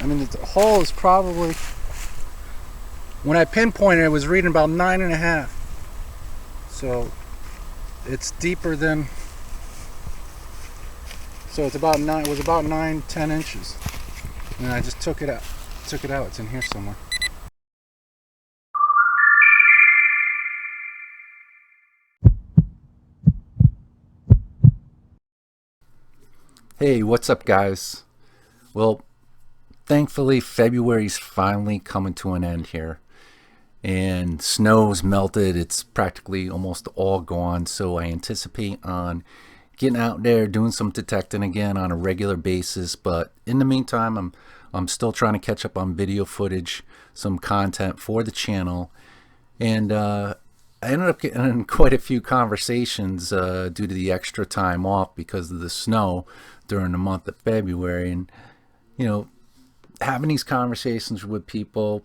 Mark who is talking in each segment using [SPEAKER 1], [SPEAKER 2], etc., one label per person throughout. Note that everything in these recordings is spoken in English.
[SPEAKER 1] I mean, the hole is probably, when I pinpointed it, was reading about 9.5. So it's deeper than, so it's about 9, it was about 9-10 inches. And I just took it out. It's in here somewhere. Hey, what's up, guys? Well, thankfully February's finally coming to an end here, and snow's melted. It's practically almost all gone, so I anticipate on getting out there doing some detecting again on a regular basis. But in the meantime, I'm still trying to catch up on video footage, some content for the channel, and I ended up getting in quite a few conversations due to the extra time off because of the snow during the month of February. And having these conversations with people,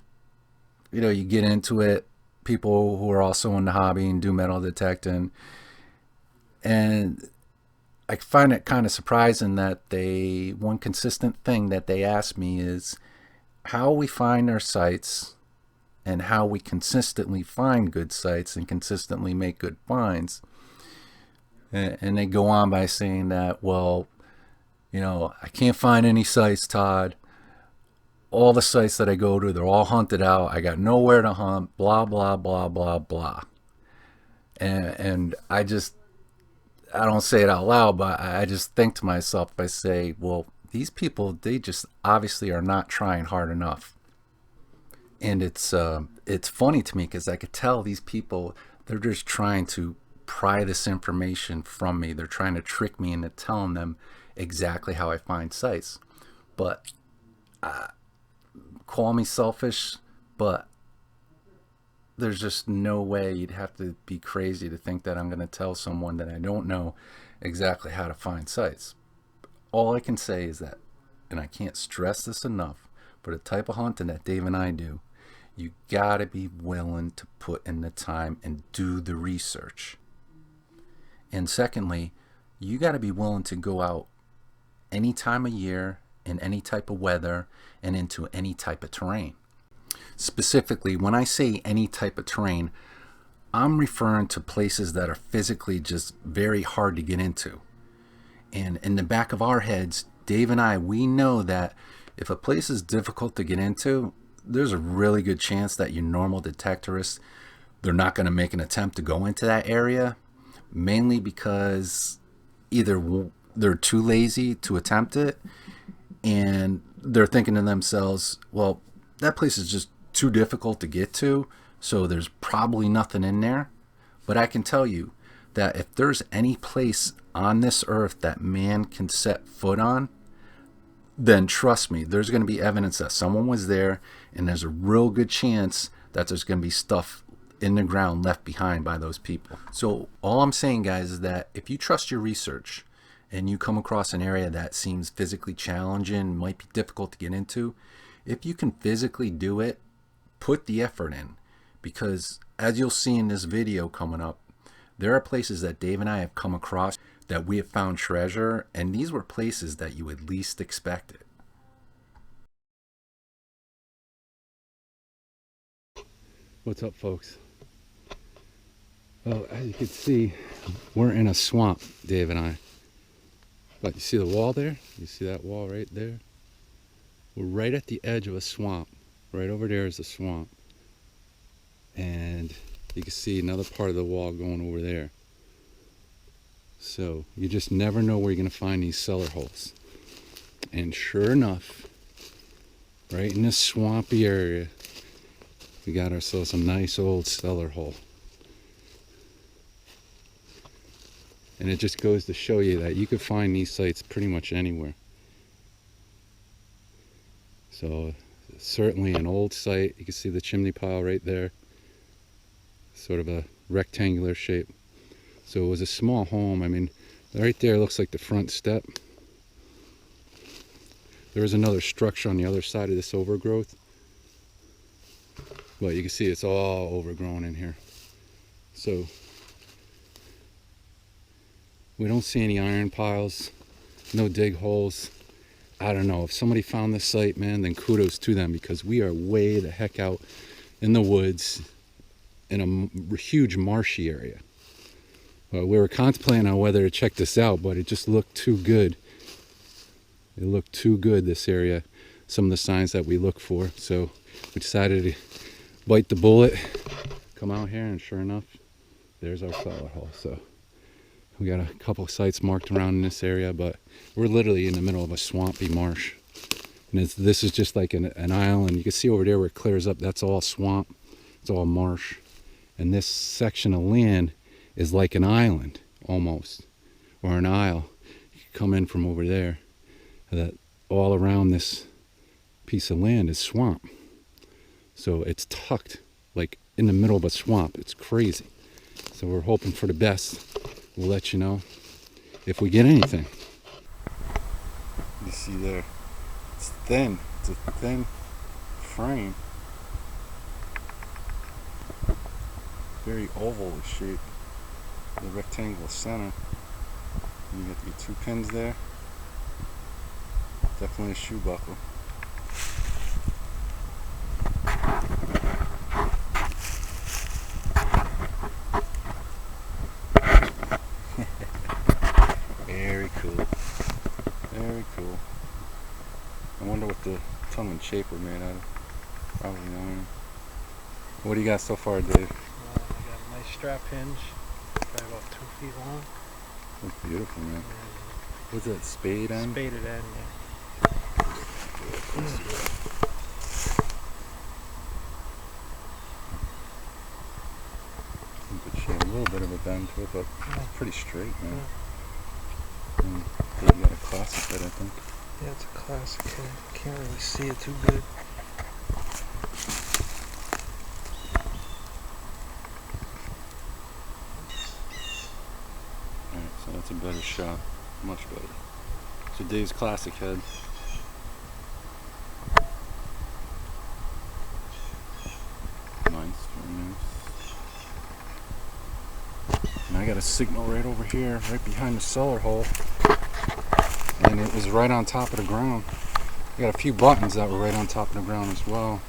[SPEAKER 1] you get into it, people who are also in the hobby and do metal detecting, and I find it kind of surprising that one consistent thing that they ask me is how we find our sites and how we consistently find good sites and consistently make good finds. And they go on by saying that, well, I can't find any sites, Todd. All the sites that I go to, they're all hunted out. I got nowhere to hunt, blah, blah, blah, blah, blah. And I don't say it out loud, but I just think to myself, I say, well, these people, they just obviously are not trying hard enough. And it's funny to me because I could tell these people, they're just trying to pry this information from me. They're trying to trick me into telling them exactly how I find sites. But call me selfish, but there's just no way. You'd have to be crazy to think that I'm going to tell someone that I don't know exactly how to find sites. All I can say is that, and I can't stress this enough, for the type of hunting that Dave and I do, you gotta be willing to put in the time and do the research. And secondly, you gotta be willing to go out any time of year, in any type of weather, and into any type of terrain. Specifically, when I say any type of terrain, I'm referring to places that are physically just very hard to get into. And in the back of our heads, Dave and I, we know that if a place is difficult to get into, there's a really good chance that your normal detectorists, they're not going to make an attempt to go into that area, mainly because either they're too lazy to attempt it, and they're thinking to themselves, well, that place is just too difficult to get to, so there's probably nothing in there. But I can tell you that if there's any place on this earth that man can set foot on, then trust me, there's going to be evidence that someone was there, and there's a real good chance that there's going to be stuff in the ground left behind by those people. So all I'm saying, guys, is that if you trust your research and you come across an area that seems physically challenging, might be difficult to get into, if you can physically do it, put the effort in. Because as you'll see in this video coming up, there are places that Dave and I have come across that we have found treasure, and these were places that you would least expect it. What's up, folks? Well, as you can see, we're in a swamp, Dave and I. But you see the wall there? You see that wall right there? We're right at the edge of a swamp. Right over there is a swamp. And you can see another part of the wall going over there. So you just never know where you're going to find these cellar holes. And sure enough, right in this swampy area, we got ourselves a nice old cellar hole. And it just goes to show you that you could find these sites pretty much anywhere. So certainly an old site. You can see the chimney pile right there. Sort of a rectangular shape. So it was a small home. I mean, right there looks like the front step. There is another structure on the other side of this overgrowth. But you can see it's all overgrown in here. So we don't see any iron piles, no dig holes. I don't know, if somebody found this site, man, then kudos to them, because we are way the heck out in the woods in a huge marshy area. We were contemplating on whether to check this out, but it just looked too good. It looked too good, this area, some of the signs that we look for. So we decided to bite the bullet, come out here, and sure enough, there's our cellar hole. So we got a couple of sites marked around in this area, but we're literally in the middle of a swampy marsh. And this is just like an island. You can see over there where it clears up, that's all swamp. It's all marsh. And this section of land is like an island, almost, or an isle. You can come in from over there. That all around this piece of land is swamp. So it's tucked like in the middle of a swamp. It's crazy. So we're hoping for the best. We'll let you know if we get anything. You see there, it's thin. It's a thin frame. Very oval shape. The rectangle center. And you got the 2 pins there. Definitely a shoe buckle. Very cool. Very cool. I wonder what the tongue and shape were made out of. Probably iron. What do you got so far, Dave?
[SPEAKER 2] I got a nice strap hinge, probably about 2 feet long.
[SPEAKER 1] That's beautiful, man. What's that, spade end?
[SPEAKER 2] Spaded end, yeah.
[SPEAKER 1] A little bit of a bend to it, but pretty straight, man. And you got a classic head, I think.
[SPEAKER 2] Yeah, it's a classic head. Can't really see it too good.
[SPEAKER 1] Alright, so that's a better shot. Much better. So Dave's classic head. Nice, very nice. And I got a signal right over here, right behind the cellar hole. And it was right on top of the ground. I got a few buttons that were right on top of the ground as well.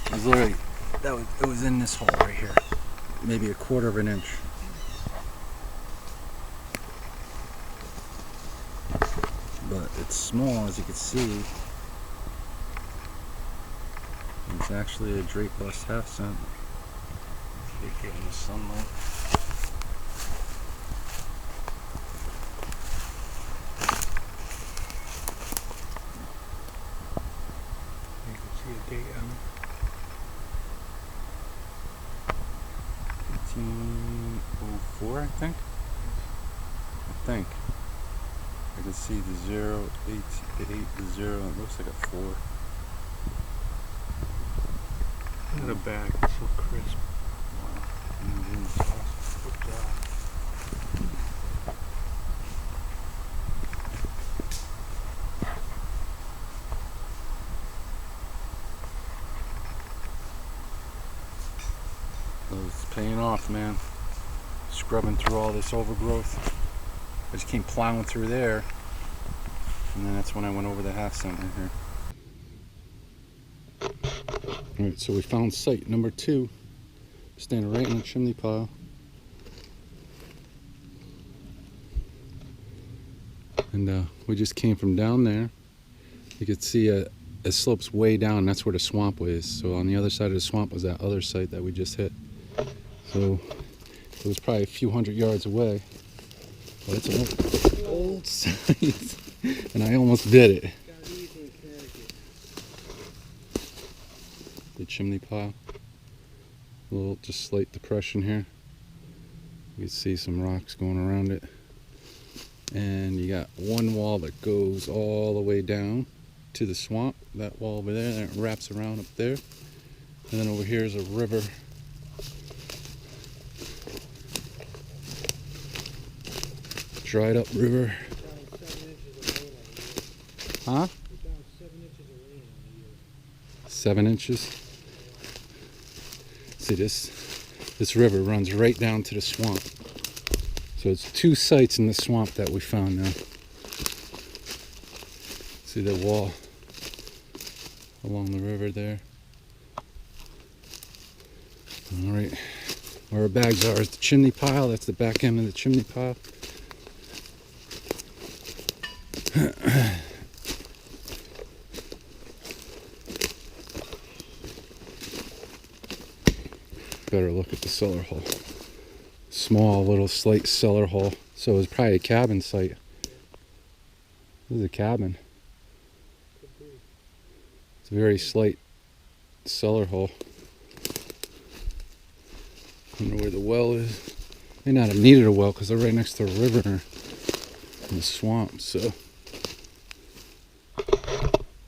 [SPEAKER 1] It was literally, it was in this hole right here. Maybe 1/4 of an inch. But it's small, as you can see. It's actually a Drake Bust half cent. Get in the sunlight.
[SPEAKER 2] You can see a date on it.
[SPEAKER 1] 1804, I think. I can see the 0, 8, the 0, it looks like a 4.
[SPEAKER 2] Look at the bag, it's so crisp.
[SPEAKER 1] Wow.
[SPEAKER 2] Good job.
[SPEAKER 1] So it's paying off, man. Scrubbing through all this overgrowth. I just came plowing through there, and then that's when I went over the half cent right here. Alright, so we found site number 2, standing right in the chimney pile. And we just came from down there. You could see it slopes way down, that's where the swamp is. So on the other side of the swamp was that other site that we just hit. So it was probably a few hundred yards away. But it's an old site. And I almost did it. The chimney pile. A little just slight depression here. You can see some rocks going around it. And you got one wall that goes all the way down to the swamp. That wall over there, and it wraps around up there. And then over here is a river. Dried up river. Huh? 7 inches. See, this river runs right down to the swamp. So it's 2 sites in the swamp that we found now. See the wall along the river there. All right, where our bags are is the chimney pile. That's the back end of the chimney pile. Better look at the cellar hole. Small little slate cellar hole. So it was probably a cabin site. This is a cabin. It's a very slight cellar hole. I don't know where the well is. May not have needed a well because they're right next to a river and the swamp. So,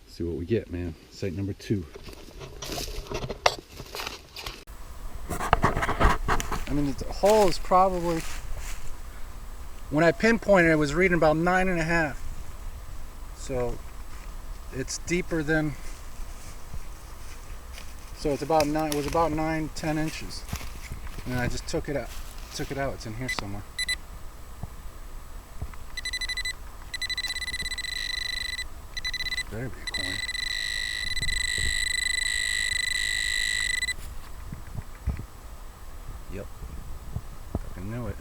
[SPEAKER 1] see what we get, man. Site number 2. I mean, the hole is probably, when I pinpointed it, was reading about 9.5. So it's deeper than, so it's about 9, it was about 9-10 inches. And I just took it out. It's in here somewhere. Better be a coin. Yep. Fucking knew it.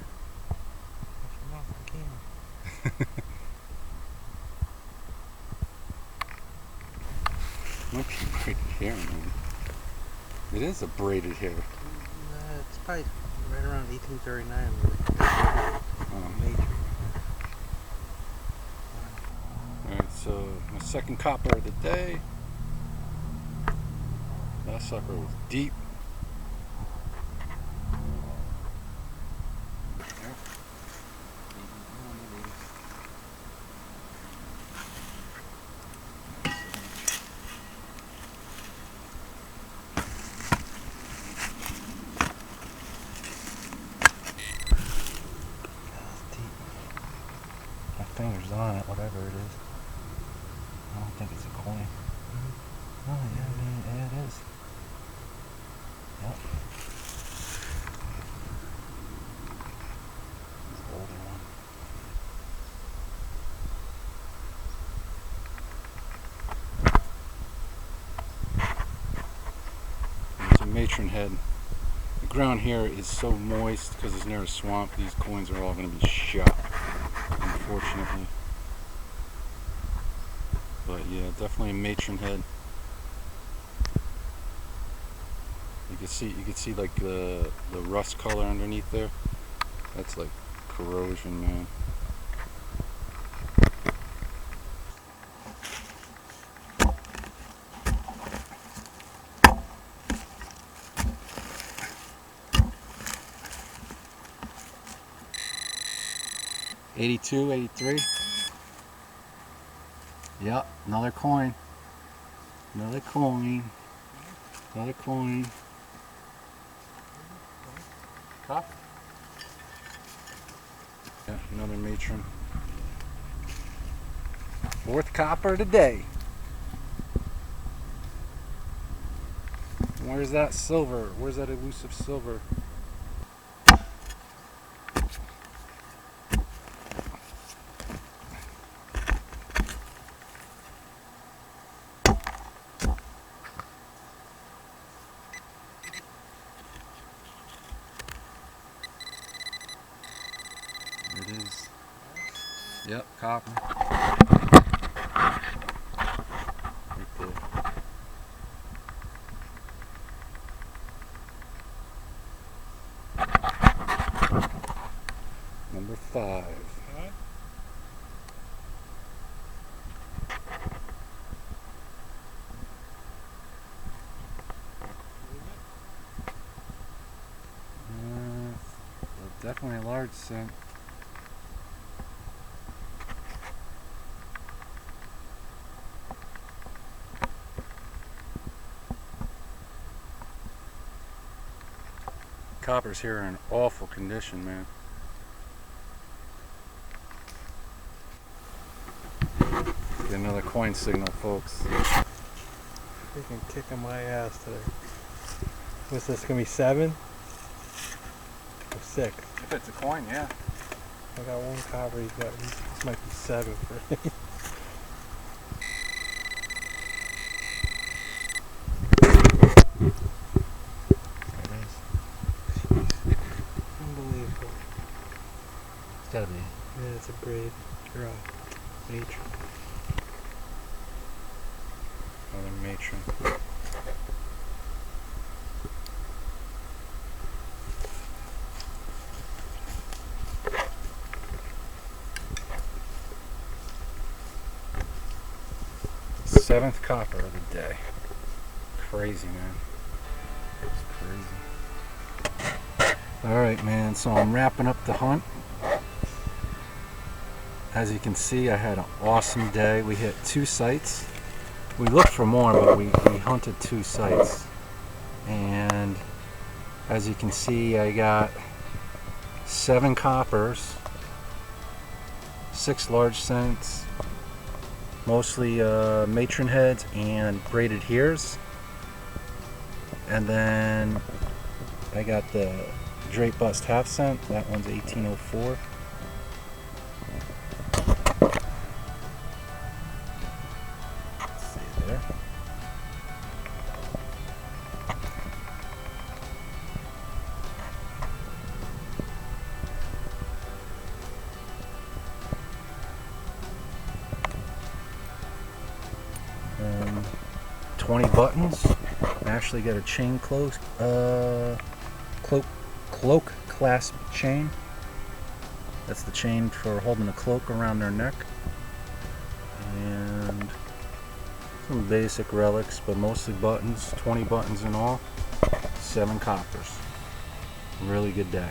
[SPEAKER 1] Might be braided hair, man. It is a braided hair.
[SPEAKER 2] It's probably right around 1839.
[SPEAKER 1] Alright, so my second copper of the day. That sucker was deep. My fingers on it, whatever it is. I don't think it's a coin. Oh yeah, man, yeah, it is. Yep. It's an older one. It's a matron head. The ground here is so moist because it's near a swamp. These coins are all going to be shot, unfortunately. But yeah, definitely a matron head. You can see like the rust color underneath there. That's like corrosion, man. '82, '83. Yep, another coin. Another coin. Another coin. Copper. Yeah, another matron. 4th copper today. Where's that silver? Where's that elusive silver? It is. Yep, copper. Right there. Number 5. Definitely a large cent. Coppers here are in awful condition, man. Get another coin signal, folks.
[SPEAKER 2] Freaking kicking my ass today. What's this gonna be, 7? Or 6?
[SPEAKER 1] If it's a coin, yeah.
[SPEAKER 2] I got one copper. This might be 7 for me. a braid or a matron.
[SPEAKER 1] Another matron. Seventh copper of the day. Crazy, man. It's crazy. Alright, man, so I'm wrapping up the hunt. As you can see, I had an awesome day. We hit 2 sites. We looked for more, but we hunted 2 sites. And as you can see, I got 7 coppers, 6 large scents, mostly matron heads and braided heres. And then I got the drape bust half cent. That one's 1804. See there. And 20 buttons. I actually got a chain cloak clasp chain. That's the chain for holding a cloak around their neck. And some basic relics, but mostly buttons. 20 buttons in all. 7 coppers. Really good day.